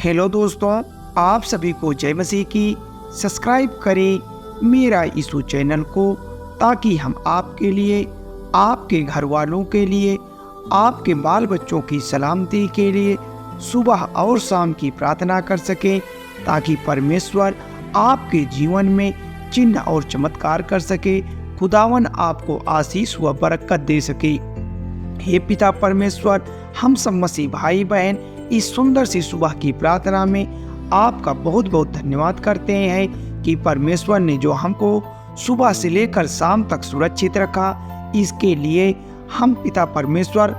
Hello दोस्तों, आप सभी को जय मसीह की। सब्सक्राइब करें मेरा यीशु चैनल को, ताकि हम आपके लिए, आपके घर वालों के लिए, आपके बाल बच्चों की सलामती के लिए सुबह और शाम की प्रार्थना कर सकें, ताकि परमेश्वर आपके जीवन में चिन्ह और चमत्कार कर सके। खुदावन आपको आशीष व बरकत दे सके। हे पिता परमेश्वर, हम सब मसीह भाई बहन इस सुंदर सी सुबह की प्रार्थना में आपका बहुत बहुत धन्यवाद करते हैं कि परमेश्वर ने जो हमको सुबह से लेकर शाम तक सुरक्षित रखा, इसके लिए हम पिता परमेश्वर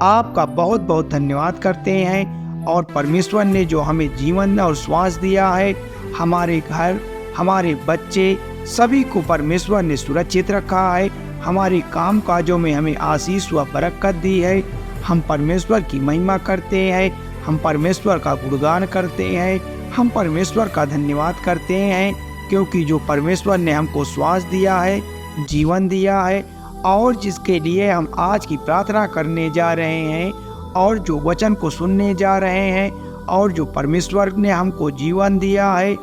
आपका बहुत बहुत धन्यवाद करते हैं। और परमेश्वर ने जो हमें जीवन और श्वास दिया है, हमारे घर, हमारे बच्चे सभी को परमेश्वर ने सुरक्षित रखा है। हमारे काम काजों में हमें आशीष व बरकत दी है। हम परमेश्वर की महिमा करते हैं, हम परमेश्वर का गुणगान करते हैं, हम परमेश्वर का धन्यवाद करते हैं, क्योंकि जो परमेश्वर ने हमको श्वास दिया है, जीवन दिया है, और जिसके लिए हम आज की प्रार्थना करने जा रहे हैं और जो वचन को सुनने जा रहे हैं, और जो परमेश्वर ने हमको जीवन दिया है,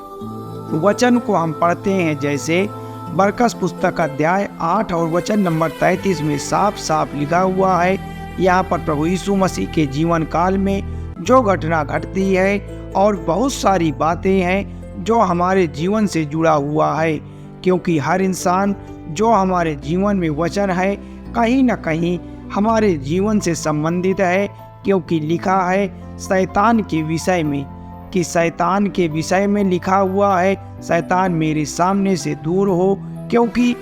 वचन को हम पढ़ते हैं। जैसे बरकस पुस्तक अध्याय 8 और वचन नंबर 33 में साफ साफ लिखा हुआ है। यहाँ पर प्रभु यीशु मसीह के जीवन काल में जो घटना घटती है और बहुत सारी बातें हैं जो हमारे जीवन से जुड़ा हुआ है, क्योंकि हर इंसान जो हमारे जीवन में वचन है कहीं न कहीं हमारे जीवन से संबंधित है। क्योंकि लिखा है शैतान के विषय में, कि शैतान के विषय में लिखा हुआ है, शैतान मेरे सामने से दूर हो। क्योंकि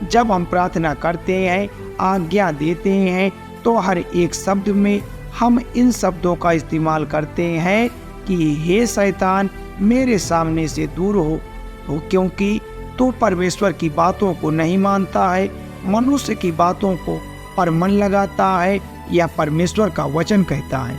जब हम प्रार्थना करते हैं, आज्ञा देते हैं, तो हर एक शब्द में हम इन शब्दों का इस्तेमाल करते हैं कि हे शैतान मेरे सामने से दूर हो। तो क्योंकि तू परमेश्वर की बातों को नहीं मानता है, मनुष्य की बातों को पर मन लगाता है, या परमेश्वर का वचन कहता है।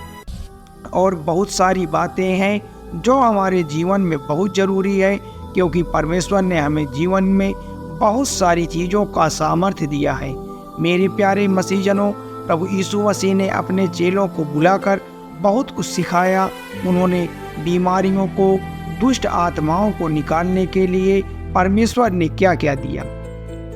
और बहुत सारी बातें हैं जो हमारे जीवन में बहुत ज़रूरी है, क्योंकि परमेश्वर ने हमें जीवन में बहुत सारी चीज़ों का सामर्थ्य दिया है। मेरे प्यारे मसीहजनों, प्रभु यीशु मसीह ने अपने चेलों को बुलाकर बहुत कुछ सिखाया। उन्होंने बीमारियों को, दुष्ट आत्माओं को निकालने के लिए परमेश्वर ने क्या क्या दिया,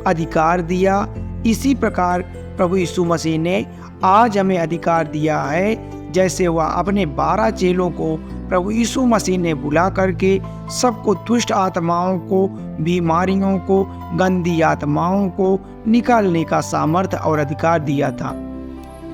अधिकार दिया। इसी प्रकार प्रभु यीशु मसीह ने आज हमें अधिकार दिया है। जैसे वह अपने 12 चेलों को प्रभु यीशु मसीह ने बुला करके सबको दुष्ट आत्माओं को, बीमारियों को, गंदी आत्माओं को निकालने का सामर्थ्य और अधिकार दिया था।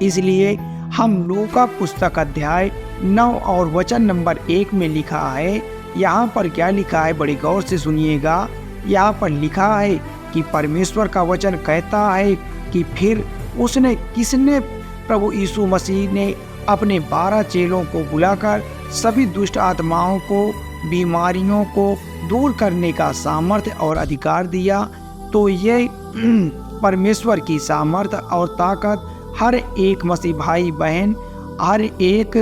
इसलिए हम लूका पुस्तक अध्याय 9 और वचन नंबर 1 में लिखा है। यहाँ पर क्या लिखा है, बड़ी गौर से सुनिएगा। यहाँ पर लिखा है कि परमेश्वर का वचन कहता है कि फिर किसने प्रभु यीशु मसीह ने अपने 12 चेलों को बुलाकर सभी दुष्ट आत्माओं को, बीमारियों को दूर करने का सामर्थ्य और अधिकार दिया। तो ये परमेश्वर की सामर्थ्य और ताकत हर एक मसीह भाई बहन, हर एक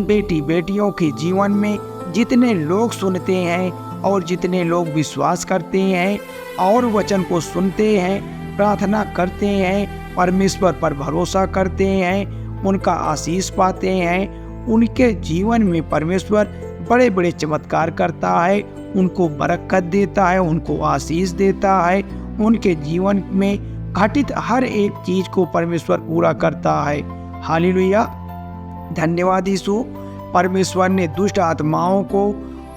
बेटी बेटियों के जीवन में, जितने लोग सुनते हैं और जितने लोग विश्वास करते हैं और वचन को सुनते हैं, प्रार्थना करते हैं, परमेश्वर पर भरोसा करते हैं, उनका आशीष पाते हैं, उनके जीवन में परमेश्वर बड़े बड़े चमत्कार करता है, उनको बरकत देता है, उनको आशीष देता है। उनके जीवन में घटित हर एक चीज को परमेश्वर पूरा करता है। हालेलुया, धन्यवाद यीशु। परमेश्वर ने दुष्ट आत्माओं को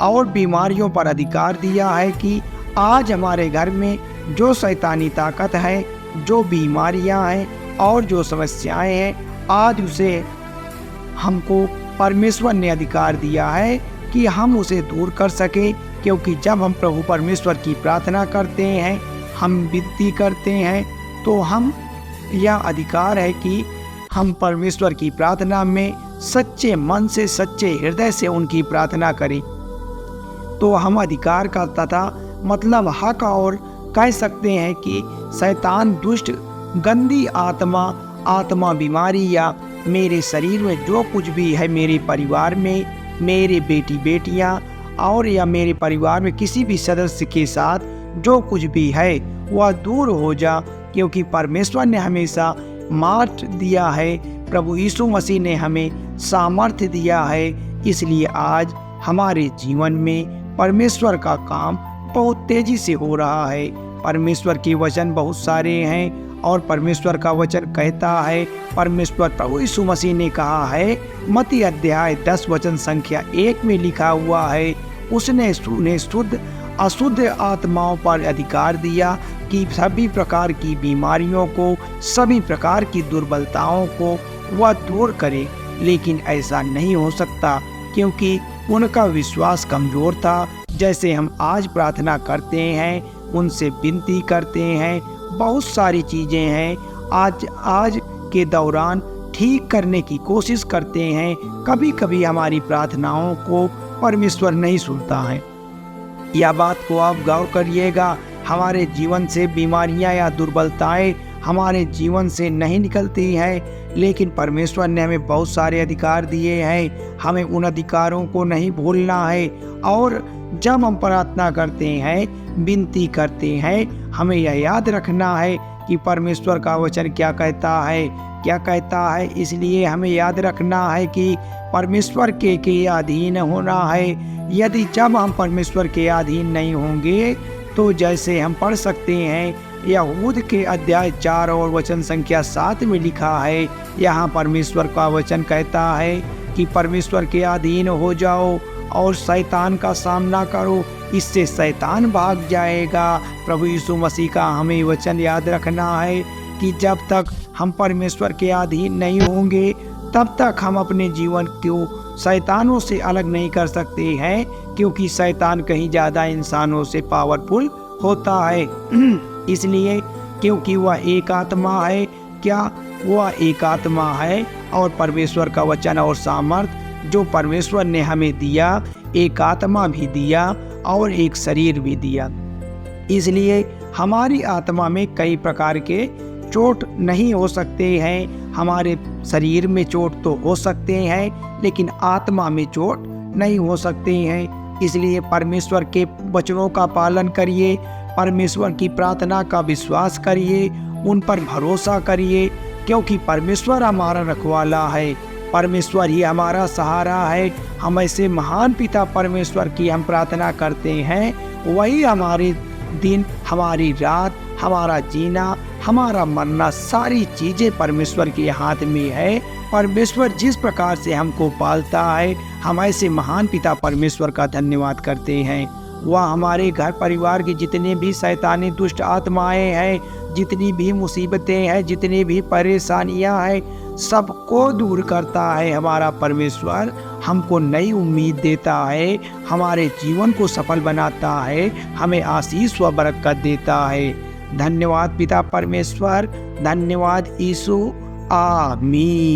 और बीमारियों पर अधिकार दिया है कि आज हमारे घर में जो शैतानी ताकत है, जो बीमारियां हैं और जो समस्याएं हैं, आज उसे हमको परमेश्वर ने अधिकार दिया है कि हम उसे दूर कर सके। क्योंकि जब हम प्रभु परमेश्वर की प्रार्थना करते हैं, हम विनती करते हैं, तो हम यह अधिकार है कि हम परमेश्वर की प्रार्थना में सच्चे मन से, सच्चे हृदय से उनकी प्रार्थना करें। तो हम अधिकार का तथा मतलब हक और कह सकते हैं कि शैतान, दुष्ट, गंदी आत्मा, बीमारी या मेरे शरीर में जो कुछ भी है, मेरे परिवार में, मेरे बेटी बेटियां और या मेरे परिवार में किसी भी सदस्य के साथ जो कुछ भी है वह दूर हो जा। क्योंकि परमेश्वर ने हमेशा मार्ग दिया है, प्रभु यीशु मसीह ने हमें सामर्थ्य दिया है। इसलिए आज हमारे जीवन में परमेश्वर का काम बहुत तेजी से हो रहा है। परमेश्वर के वचन बहुत सारे हैं और परमेश्वर का वचन कहता है, परमेश्वर प्रभु यीशु मसीह ने कहा है, मत्ती अध्याय 10 वचन संख्या 1 में लिखा हुआ है, उसने उन्हें शुद्ध अशुद्ध आत्माओं पर अधिकार दिया कि सभी प्रकार की बीमारियों को, सभी प्रकार की दुर्बलताओं को वह दूर करे। लेकिन ऐसा नहीं हो सकता क्योंकि उनका विश्वास कमजोर था। जैसे हम आज प्रार्थना करते हैं, उनसे विनती करते हैं, बहुत सारी चीज़ें हैं आज के दौरान ठीक करने की कोशिश करते हैं, कभी कभी हमारी प्रार्थनाओं को परमेश्वर नहीं सुनता है। यह बात को आप गौर करिएगा, हमारे जीवन से बीमारियां या दुर्बलताएं हमारे जीवन से नहीं निकलती हैं, लेकिन परमेश्वर ने हमें बहुत सारे अधिकार दिए हैं। हमें उन अधिकारों को नहीं भूलना है और जब हम प्रार्थना करते हैं, विनती करते हैं, हमें यह याद रखना है कि परमेश्वर का वचन क्या कहता है। इसलिए हमें याद रखना है कि परमेश्वर के अधीन होना है। यदि जब हम परमेश्वर के अधीन नहीं होंगे तो जैसे हम पढ़ सकते हैं, यहूद के अध्याय 4 और वचन संख्या 7 में लिखा है, यहाँ परमेश्वर का वचन कहता है कि परमेश्वर के अधीन हो जाओ और शैतान का सामना करो, इससे शैतान भाग जाएगा। प्रभु यीशु मसीह का हमें वचन याद रखना है कि जब तक हम परमेश्वर के अधीन नहीं होंगे तब तक हम अपने जीवन को शैतानों से अलग नहीं कर सकते हैं, क्योंकि शैतान कहीं ज़्यादा इंसानों से पावरफुल होता है। इसलिए क्योंकि वह एक आत्मा है, वह एक आत्मा है और परमेश्वर का वचन और सामर्थ जो परमेश्वर ने हमें दिया, एक आत्मा भी दिया और एक शरीर भी दिया। इसलिए हमारी आत्मा में कई प्रकार के चोट नहीं हो सकते हैं। हमारे शरीर में चोट तो हो सकते हैं, लेकिन आत्मा में चोट नहीं हो सकते हैं। इसलिए परमेश्वर के वचनों का पालन करिए, परमेश्वर की प्रार्थना का विश्वास करिए, उन पर भरोसा करिए, क्योंकि परमेश्वर हमारा रखवाला है, परमेश्वर ही हमारा सहारा है। हम ऐसे महान पिता परमेश्वर की हम प्रार्थना करते हैं, वही हमारे दिन, हमारी रात, हमारा जीना, हमारा मरना, सारी चीज़ें परमेश्वर के हाथ में है। परमेश्वर जिस प्रकार से हमको पालता है, हम ऐसे महान पिता परमेश्वर का धन्यवाद करते हैं। वह हमारे घर परिवार की जितने भी शैतानी दुष्ट आत्माएं हैं, जितनी भी मुसीबतें हैं, जितनी भी परेशानियां हैं, सबको दूर करता है। हमारा परमेश्वर हमको नई उम्मीद देता है, हमारे जीवन को सफल बनाता है, हमें आशीष व बरकत देता है। धन्यवाद पिता परमेश्वर, धन्यवाद यीशु, आमीन।